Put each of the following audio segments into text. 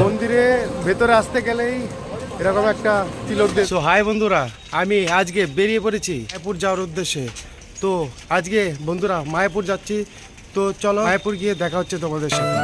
মন্দিরে ভেতরে আসতে গেলেই এরকম একটা তিলক দিয়ে। তো হাই বন্ধুরা, আমি আজকে বেরিয়ে পড়েছি মায়াপুর যাওয়ার উদ্দেশ্যে। তো আজকে বন্ধুরা মায়াপুর যাচ্ছি। তো চলো মায়াপুর গিয়ে দেখা হচ্ছে তোমাদের সাথে।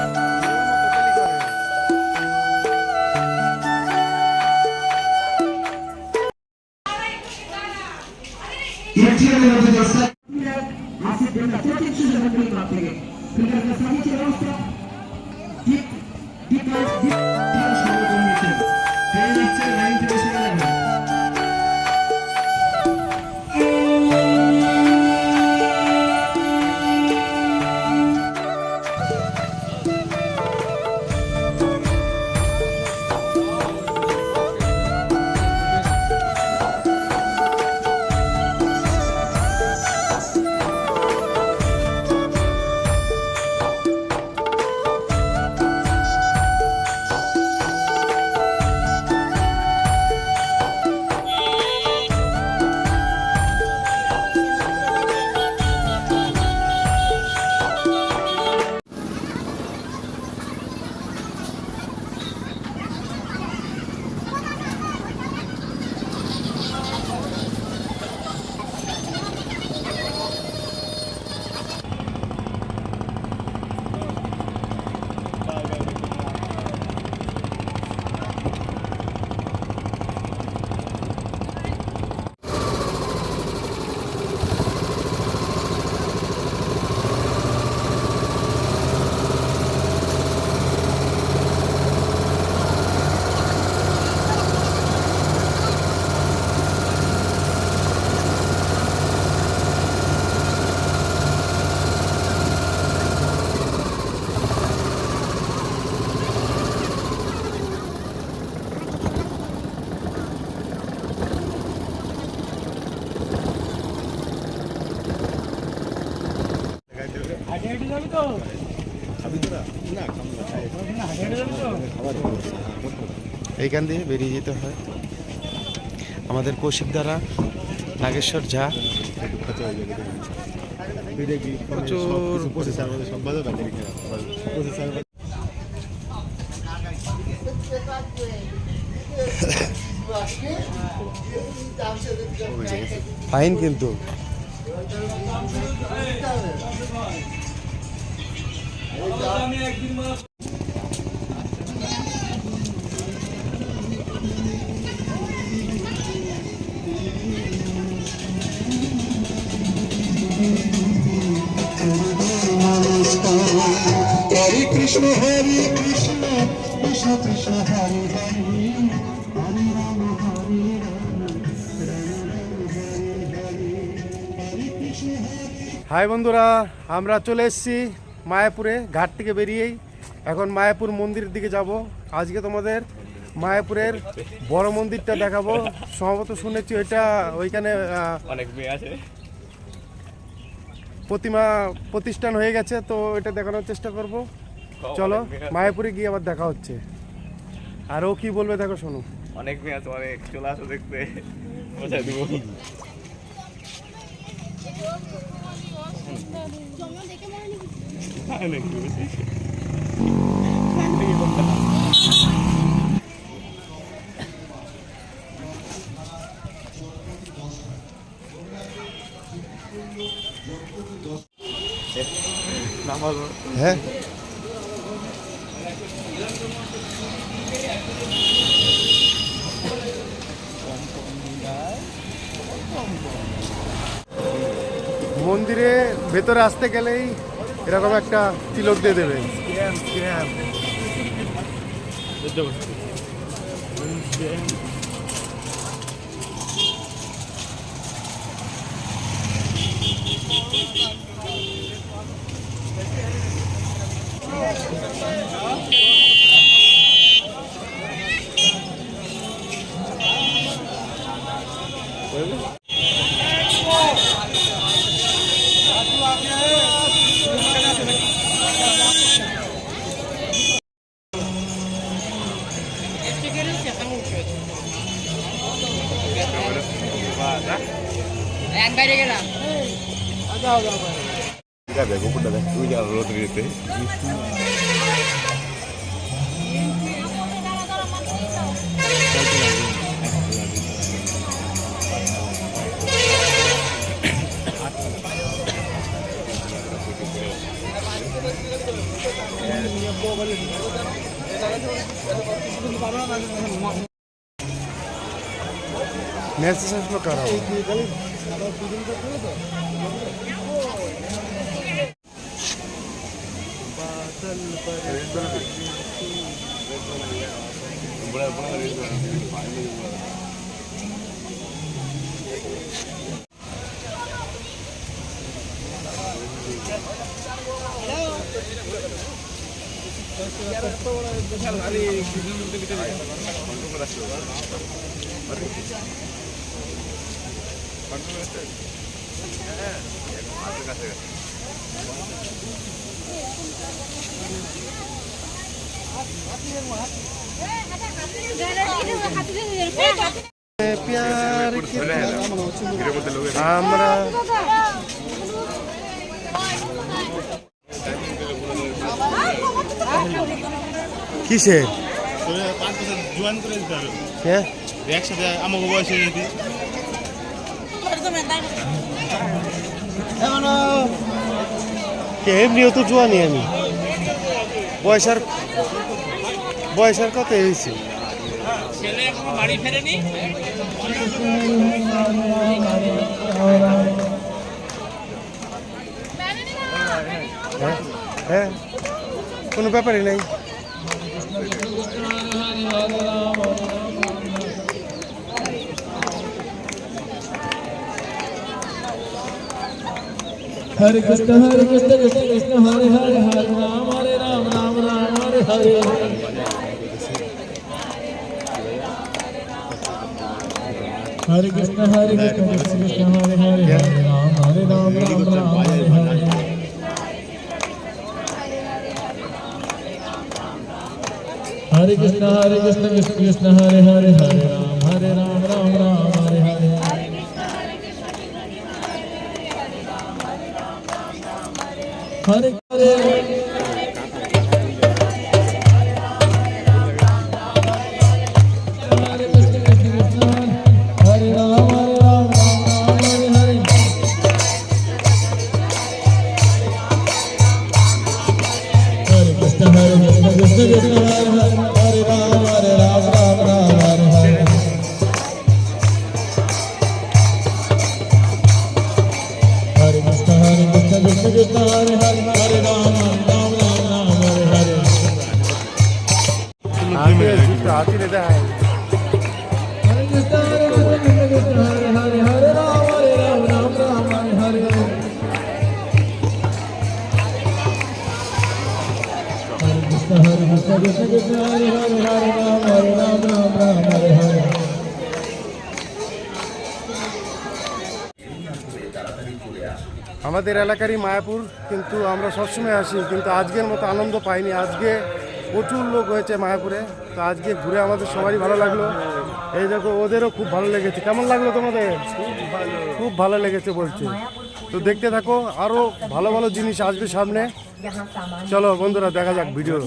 এইখান দিয়ে বেরিয়ে যেতে হয় আমাদের কৌশিক দ্বারা নাগেশ্বর ঝা। ফাইন কিন্তু হরে কৃষ্ণ কৃষ্ণ কৃষ্ণ হরে হরে হরে রাম হরে রাম হরে কৃষ্ণ। হাই বন্ধুরা, আমরা চলে এসেছি মায়াপুরে। ঘাট থেকে বেরিয়েই এখন মায়াপুর মন্দিরের দিকে যাব। আজকে তোমাদের মায়াপুরের বড় মন্দিরটা দেখাবো। সম্ভবত শুনেছি ওইটা ওইখানে অনেক মেয়ে আছে, প্রতিমা প্রতিষ্ঠান হয়ে গেছে। তো এটা দেখানোর চেষ্টা করব। চলো মায়াপুরে গিয়ে আবার দেখা হচ্ছে। আর ও কি বলবে দেখো, শোনো। অনেক মেয়ে আছে, অনেক। চলে আসো দেখতে, মজা দেবো। হ্যাঁ, মন্দিরে ভেতরে আসতে গেলেই এরকম একটা তিলক দিয়ে দেবে। বাইরে গেলাম Udah deh, gue udah deh. Gue jangan lu cerita. Message আসলো কারা প্যার কি আমরা কিসে জোয়ান করে দিতে হবে হ্যাঁ একসাথে আমাকে বয়সে যদি এমনিও তো জোয়ানি আমি বয়সের কত হয়েছে ছেলে এখনো বাড়ি ফেরেনি। হ্যাঁ হ্যাঁ কোনো ব্যাপারই নাই Hare Krishna Krishna Krishna Hare Hare Hare Ram Ram Ram Hare Hare Hare Krishna Krishna Krishna Hare Hare Hare Ram Ram Ram Hare Hare Hare Krishna Krishna Krishna Hare Hare Hare Ram Ram Ram Hare Hare Hare Hare Hare Krishna Krishna Hare Ram Ram Hare Hare Hare Krishna Krishna Krishna Hare Ram Ram Hare Hare Hare Krishna Krishna Krishna Hare Hare Ram Ram Hare Hare আগে দুটো হাতি রেখে হয় Hare Krishna Krishna Krishna Hare Hare Ram Ram Hare Hare Hare Krishna Krishna Krishna Hare Ram Hare Hare আমাদের এলাকারই মায়াপুর কিন্তু আমরা সবসময় আসি কিন্তু আজকের মতো আনন্দ পাইনি আজকে প্রচুর লোক হয়েছে মায়াপুরে তো আজকে ঘুরে আমাদের সবারই ভালো লাগলো এই দেখো ওদেরও খুব ভালো লেগেছে কেমন লাগলো তোমাদের খুব ভালো লেগেছে বলছে তো দেখতে থাকো আরও ভালো ভালো জিনিস আসবে সামনে চলো বন্ধুরা দেখা যাক ভিডিও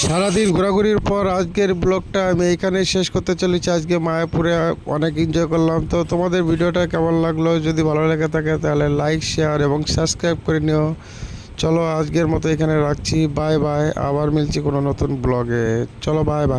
সারাদিন ঘোরাঘুরির পর আজকের ব্লগটা আমি এইখানে শেষ করতে চলেছি আজকে মায়াপুরে অনেক এনজয় করলাম তো তোমাদের ভিডিওটা কেমন লাগলো যদি ভালো লেগে থাকে তাহলে লাইক শেয়ার এবং সাবস্ক্রাইব করে নিও চলো আজকের মতো এখানে রাখছি বাই বাই আবার মিলছি কোনো নতুন ব্লগে চলো বাই বাই